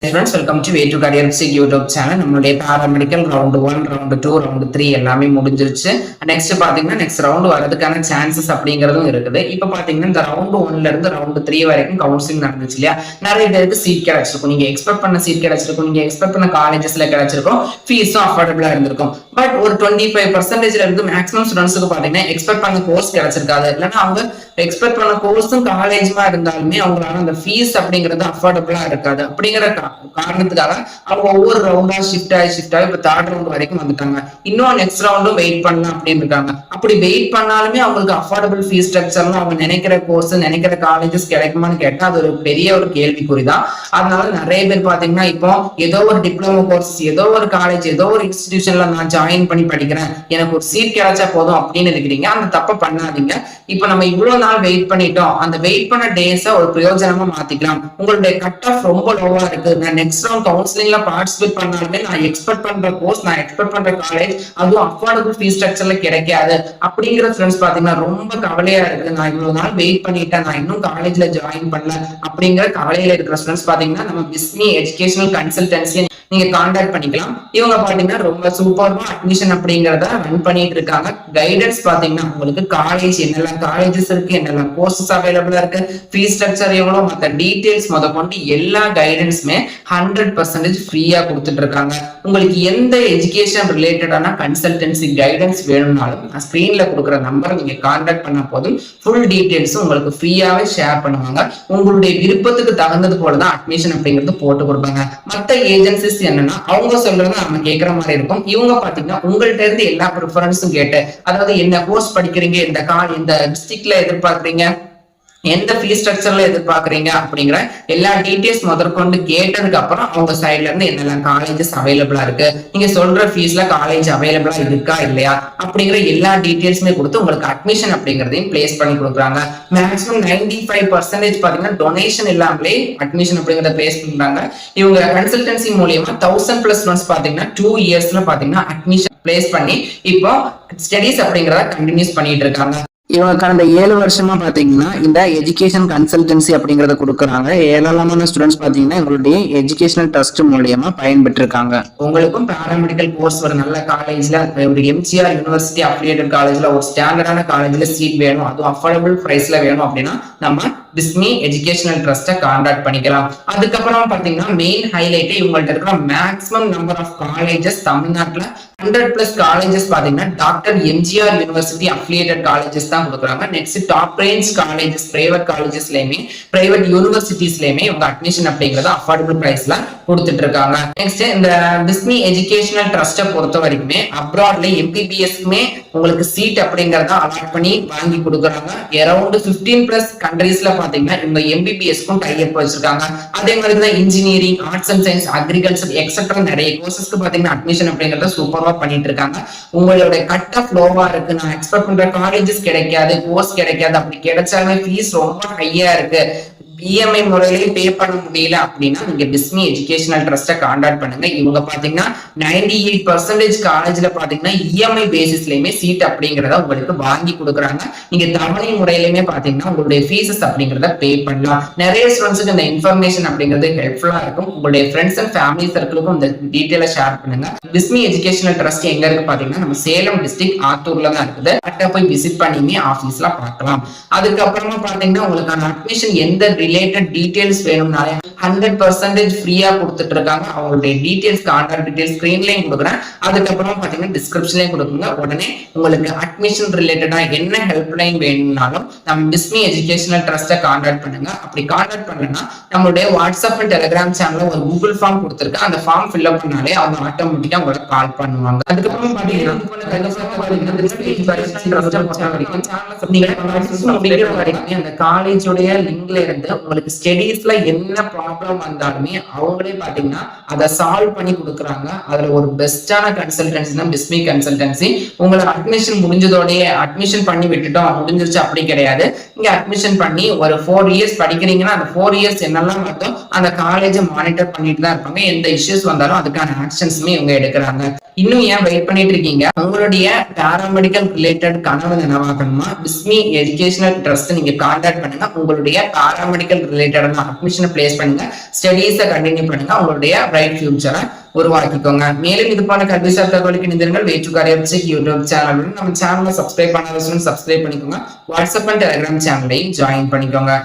Friends, welcome to Way to Career YouTube channel. நம்மளுடைய paramedical round 1, round 2, round 3 எல்லாமே முடிஞ்சிருச்சு. Next பாத்தீங்கன்னா next round வரதுக்கான சான்சஸ் அப்படிங்கறதும் இருக்குது. இப்போ பாத்தீங்கன்னா இந்த ரவுண்ட் 1ல இருந்து ரவுண்ட் 3 வரைக்கும் கவுன்சிலிங் நடந்துச்சு இல்லையா? நிறைய பேருக்கு சீட் கிடைச்சிருக்கும். நீங்க எக்ஸ்பெக்ட் பண்ண சீட் கிடைச்சிருக்கும். நீங்க எக்ஸ்பெக்ட் பண்ண காலேஜஸ்ல கிடைச்சிருக்கும். ஃபீஸும் அஃபோர்டபிளா இருந்திருக்கும். பட் ஒரு 25% இருந்து மேக்ஸிமம் ஸ்டூடெண்ட்ஸ்க்கு பாத்தீங்கன்னா எக்ஸ்பெக்ட் பண்ண கோர்ஸ் கிடைச்சிருக்காது. இல்லைன்னா அவங்க எக்ஸ்பெக்ட் பண்ண கோர்ஸும் காலேஜுமா இருந்தாலுமே அவங்களால அந்த ஃபீஸ் அப்படிங்கிறது அஃபோர்டபிளா இருக்காது. அப்படிங்கிற காரணத்துக்காக அவங்க ஒவ்வொரு ரவுண்டா ஷிஃப்ட் ஆகி இப்ப தேர்ட் ரவுண்ட் வரைக்கும் வந்துட்டாங்க. இன்னும் நெக்ஸ்ட் ரவுண்டும் வெயிட் பண்ணலாம் அப்படின்னு இருக்காங்க. அப்படி வெயிட் பண்ணாலுமே அவங்களுக்கு அஃபோர்டபிள் ஃபீஸ் ஸ்ட்ரக்சர்ல அவங்க நினைக்கிற கோர்ஸ் நினைக்கிற காலேஜஸ் கிடைக்குமான்னு கேட்டா அது ஒரு பெரிய ஒரு கேள்விக்குறிதான். அதனால நிறைய பேர் பாத்தீங்கன்னா இப்போ ஏதோ ஒரு டிப்ளமோ கோர்ஸ் ஏதோ ஒரு காலேஜ் ஏதோ ஒரு இன்ஸ்டிடியூஷன்ல நான் ஜாயின் பண்ணி படிக்கிறேன், எனக்கு ஒரு சீட் கிடைச்சா போதும் அப்படின்னு இருக்கிறீங்க. அந்த தப்ப பண்ணாதீங்க. இப்ப நம்ம இவ்வளவு நாள் வெயிட் பண்ணிட்டோம், அந்த வெயிட் பண்ண டேஸ ஒரு பிரயோஜனமா மாத்திக்கலாம். உங்களுடைய கட் ஆஃப் ரொம்ப லோவா இருக்கு, நான் நெக்ஸ்ட் ரவுண்ட் கவுன்சிலிங்ல பார்ட்டிசிபேட் பண்ணாலுமே நான் எக்ஸ்பெக்ட் பண்ற கோர்ஸ் நான் எக்ஸ்பெக்ட் பண்ற காலேஜ் அதுவும் அஃபோர்டபிள் ஃபீஸ் ஸ்ட்ரக்சர்ல கிடைக்காது அப்படிங்கிற ஃப்ரெண்ட்ஸ் பாத்தீங்கன்னா ரொம்ப கவலையா இருக்கு. நான் இவ்வளவு நாள் வெயிட் பண்ணிட்டேன், நான் இன்னும் காலேஜ்ல ஜாயின் பண்ணல அப்படிங்கிற கவலையில இருக்கிற ஸ்டூடெண்ட்ஸ் பாத்தீங்கன்னா நம்ம பிஸ்மி எஜுகேஷனல் கன்சல்டன்சி நீங்க கான்டாக்ட் பண்ணிக்கலாம். இவங்க பாத்தீங்கன்னா ரொம்ப சூப்பர்வா அட்மிஷன் அப்படிங்கறத ரன் பண்ணிட்டு இருக்காங்க. கைடன்ஸ் பாத்தீங்கன்னா உங்களுக்கு காலேஜ் என்னெல்லாம் காலேஜஸ் இருக்கு, என்னெல்லாம் கோர்சஸ் அவைலபிளா இருக்கு, ஃபீஸ் ஸ்ட்ரக்சர் எவ்வளவு, மற்ற டீடைல்ஸ் முதற்கொண்டு எல்லா கைடன்ஸுமே 100% ஃப்ரீயா கொடுத்துட்டு இருக்காங்க. உங்களுக்கு எந்த எஜுகேஷன் ரிலேட்டடான கன்சல்டன்சி கைடன்ஸ் வேணும்னாலும் ஸ்கிரீன்ல கொடுக்குற நம்பர் நீங்க கான்டாக்ட் பண்ண போதும் ஃபுல் டீடைல்ஸும் உங்களுக்கு ஃப்ரீயாவே ஷேர் பண்ணுவாங்க. உங்களுடைய விருப்பத்துக்கு தகுந்தது போலதான் அட்மிஷன் அப்படிங்கிறது போட்டு கொடுப்பாங்க. மற்ற ஏஜென்சிஸ் என்னன்னா அவங்க சொல்றத நம்ம கேட்கிற மாதிரி இருக்கும். இவங்க பாத்தீங்கன்னா உங்கள்ட்ட இருந்து எல்லா ப்ரிஃபரன்ஸும் கேட்டு, அதாவது என்ன கோர்ஸ் படிக்கிறீங்க, இந்த டிஸ்ட்ரிக்ட்ல எதிர்பார்க்கறீங்க, எந்த ஃபீஸ் ஸ்ட்ரக்சர்ல எதிர்பார்க்கறீங்க அப்படிங்கிற எல்லா டீடைல்ஸ் முதற்கொண்டு கேட்டதுக்கு அப்புறம் அவங்க சைட்ல இருந்து என்னெல்லாம் காலேஜஸ் அவைலபிளா இருக்கு, நீங்க சொல்ற ஃபீஸ்ல காலேஜ் அவைலபிளா இருக்கா இல்லையா அப்படிங்கிற எல்லா டீடைல்ஸுமே கொடுத்து உங்களுக்கு அட்மிஷன் அப்படிங்கறதையும் பிளேஸ் பண்ணி கொடுக்குறாங்க. மேக்ஸிமம் 95% பாத்தீங்கன்னா டொனேஷன் இல்லாமலே அட்மிஷன் அப்படிங்கறத பிளேஸ் பண்றாங்க. இவங்க கன்சல்டன்சி மூலியமா 1000+ ஸ்டூடெண்ட்ஸ் பாத்தீங்கன்னா 2 இயர்ஸ்ல பாத்தீங்கன்னா அட்மிஷன் பிளேஸ் பண்ணி இப்போ ஸ்டடீஸ் அப்படிங்கறத கண்டினியூஸ் பண்ணிட்டு இருக்காங்க. இவங்க கடந்த 7 வருஷமா பாத்தீங்கன்னா இந்த எஜுகேஷன் கன்சல்டன்சி அப்படிங்கறத கொடுக்குறாங்க. ஏராளமான ஸ்டூடெண்ட்ஸ் பாத்தீங்கன்னா எங்களுடைய எஜுகேஷனல் ட்ரஸ்ட் மூலியமா பயன்பெற்று இருக்காங்க. உங்களுக்கும் பாராமெடிக்கல் கோர்ஸ் ஒரு நல்ல காலேஜ்ல, ஒரு எம்ஜிஆர் யூனிவர்சிட்டி அஃபிலியேட்டட் காலேஜ்ல, ஒரு ஸ்டாண்டர்டான காலேஜ்ல சீட் வேணும், அதுவும் அஃபோர்டபிள் பிரைஸ்ல வேணும் அப்படின்னா நம்ம பிஸ்மி எஜுகேஷனல் ட்ரஸ்ட்டை கான்டாக்ட் பண்ணிக்கலாம். அதுக்கப்புறம் பாத்தீங்கன்னா மெயின் ஹைலைட் இவங்கள்ட்ட இருக்கிற மேக்ஸிமம் நம்பர் ஆஃப் காலேஜஸ் தமிழ்நாட்டுல 100+ காலேஜஸ் பாத்தீங்கன்னா doctor MGR university affiliated colleges தான் கொடுக்குறாங்க. Next top range colleges private காலேஜஸ்லயுமே பிரைவேட் யூனிவர்சிட்டிஸ்லயுமே இவங்க அட்மிஷன் அப்படிங்கறத அஃபோர்டபிள் பிரைஸ்ல கொடுத்துட்டு இருக்காங்க. நெக்ஸ்ட் இந்த பிஸ்மி எஜுகேஷனல் ட்ரஸ்ட்டை பொறுத்த வரைக்குமே அப்ராட்ல எம்பிபிஎஸ்க்குமே உங்களுக்கு சீட் அப்படிங்கறத அலாட் பண்ணி வாங்கி கொடுக்குறாங்க. அரௌண்ட் 15+ கண்ட்ரீஸ்ல பாத்தீங்கன்னா இந்த எம்பிபிஎஸ்க்கும் டைப் வச்சிருக்காங்க. அதே மாதிரி தான் engineering, arts and science, agriculture etcetera நிறைய கோர்சஸ்க்கு பாத்தீங்கன்னா அட்மிஷன் அப்படிங்கறத சூப்பரா பண்ணிட்டு இருக்காங்க. உங்களுடைய கட் ஆஃப் லோவா இருக்கு, நான் எக்ஸ்பெக்ட் பண்ற காலேஜஸ் கிடைக்காது, கோர்ஸ் கிடைக்காது, அப்படி கிடைச்சாலுமே ஃபீஸ் ரொம்ப ஹையா இருக்கு, இஎம்ஐ முறையிலேயே பே பண்ண முடியல அப்படின்னா நீங்க பிஸ்மி எஜுகேஷனல் ட்ரஸ்ட்டை கான்டாக்ட் பண்ணுங்க. இவங்க பாத்தீங்கன்னா 98% காலேஜ்ல பாத்தீங்கன்னா இஎம்ஐ பேசிஸ்லயுமே சீட் அப்படிங்கறத உங்களுக்கு வாங்கி கொடுக்குறாங்க. நீங்க தவணை முறையிலுமே பாத்தீங்கன்னா உங்களுடைய ஃபீஸஸ் அப்படிங்கறத பே பண்ணலாம். நிறைய ஸ்டூடெண்ட்ஸுக்கு இந்த இன்ஃபர்மேஷன் அப்படிங்கிறது ஹெல்ப்ஃபுல்லா இருக்கும். உங்களுடைய ஃப்ரெண்ட்ஸ் அண்ட் ஃபேமிலி சர்க்கிளுக்கும் இந்த டீட்டெயிலை ஷேர் பண்ணுங்க. பிஸ்மி எஜுகேஷனல் ட்ரஸ்ட் எங்க இருக்கு பாத்தீங்கன்னா நம்ம சேலம் டிஸ்ட்ரிக்ட் ஆத்தூர்ல தான் இருக்குது. அட்ட போய் விசிட் பண்ணியுமே ஆபீஸ்ல பார்க்கலாம். அதுக்கப்புறமா பாத்தீங்கன்னா உங்களுக்கான அட்மிஷன் எந்த ரிலேட்டட் டீடைல்ஸ் வேணும்னாலே 100% ஃப்ரீயா கொடுத்துட்டு இருக்காங்க. அவங்களுடைய டீடைல்ஸ் கான்டாக்ட் டீடைல்ஸ் ஸ்கிரீன்லயும் கொடுக்குறேன். அதுக்கப்புறம் பாத்தீங்கன்னா டிஸ்கிரிப்ஷன்லயும் கொடுக்குங்க. உடனே உங்களுக்கு அட்மிஷன் ரிலேட்டடா என்ன ஹெல்ப் லைன் வேணும்னாலும் நம்ம பிஸ்மி எஜுகேஷனல் ட்ரஸ்ட்டை கான்டாக்ட் பண்ணுங்க. அப்படி கான்டாக்ட் பண்ணா நம்மளுடைய வாட்ஸ்அப் அண்ட் டெலிகிராம் சேனல்ல ஒரு கூகுள் ஃபார்ம் கொடுத்துருக்கு. அந்த ஃபார்ம் ஃபில் அப் பண்ணாலே அவங்க ஆட்டோமேட்டிக்கா உங்களுக்கு கால் பண்ணுவாங்க. அதுக்கப்புறம் பாத்தீங்கன்னா அந்த காலேஜோடைய லிங்க்ல இருந்து உங்களுக்கு ஸ்டடீஸ்ல என்ன ப்ராப்ளம் வந்தாலுமே அவங்களே பாத்தீங்கன்னா அதை சால்வ் பண்ணி கொடுக்குறாங்க. அதுல ஒரு பெஸ்டான கன்சல்டன்சி தான் பிஸ்மி கன்சல்டன்சி. உங்களை அட்மிஷன் முடிஞ்சதோடய அட்மிஷன் பண்ணி விட்டுட்டோம் முடிஞ்சிருச்சு அப்படி கிடையாது. இங்க அட்மிஷன் பண்ணி ஒரு 4 இயர்ஸ் படிக்கிறீங்கன்னா அந்த 4 இயர்ஸ் என்னெல்லாம் வருதோ அந்த காலேஜை மானிட்டர் பண்ணிட்டு தான் இருப்பாங்க. எந்த இஷ்யூஸ் வந்தாலும் அதுக்கான ஆக்ஷன்ஸுமே இவங்க எடுக்கிறாங்க. இன்னும் ஏன் வெயிட் பண்ணிட்டு இருக்கீங்க? உங்களுடைய பாராமெடிக்கல் ரிலேட்டட் கனவு நனவாக்கணுமா? பிஸ்மி எஜுகேஷனல் ட்ரஸ்ட் நீங்க கான்டாக்ட் பண்ணுங்க. உங்களுடைய பாராமெடிக்கல் ரிலேட்டடான அட்மிஷனை பிளேஸ் பண்ணுங்க. ஸ்டடீஸை கண்டினியூ பண்ணுங்க. உங்களுடைய பிரைட் ஃபியூச்சரை உருவாக்கிக்கோங்க. மேலும் இது போல கல்விசார் தகவலுக்கு இணைந்திருங்கள். Way to career check YouTube channel. நம்ம சேனலை சப்ஸ்கிரைப் பண்ணாத சப்ஸ்கிரைப் பண்ணிக்கோங்க. வாட்ஸ்அப் அண்ட் டெலிகிராம் சேனலையும் ஜாயின் பண்ணிக்கோங்க.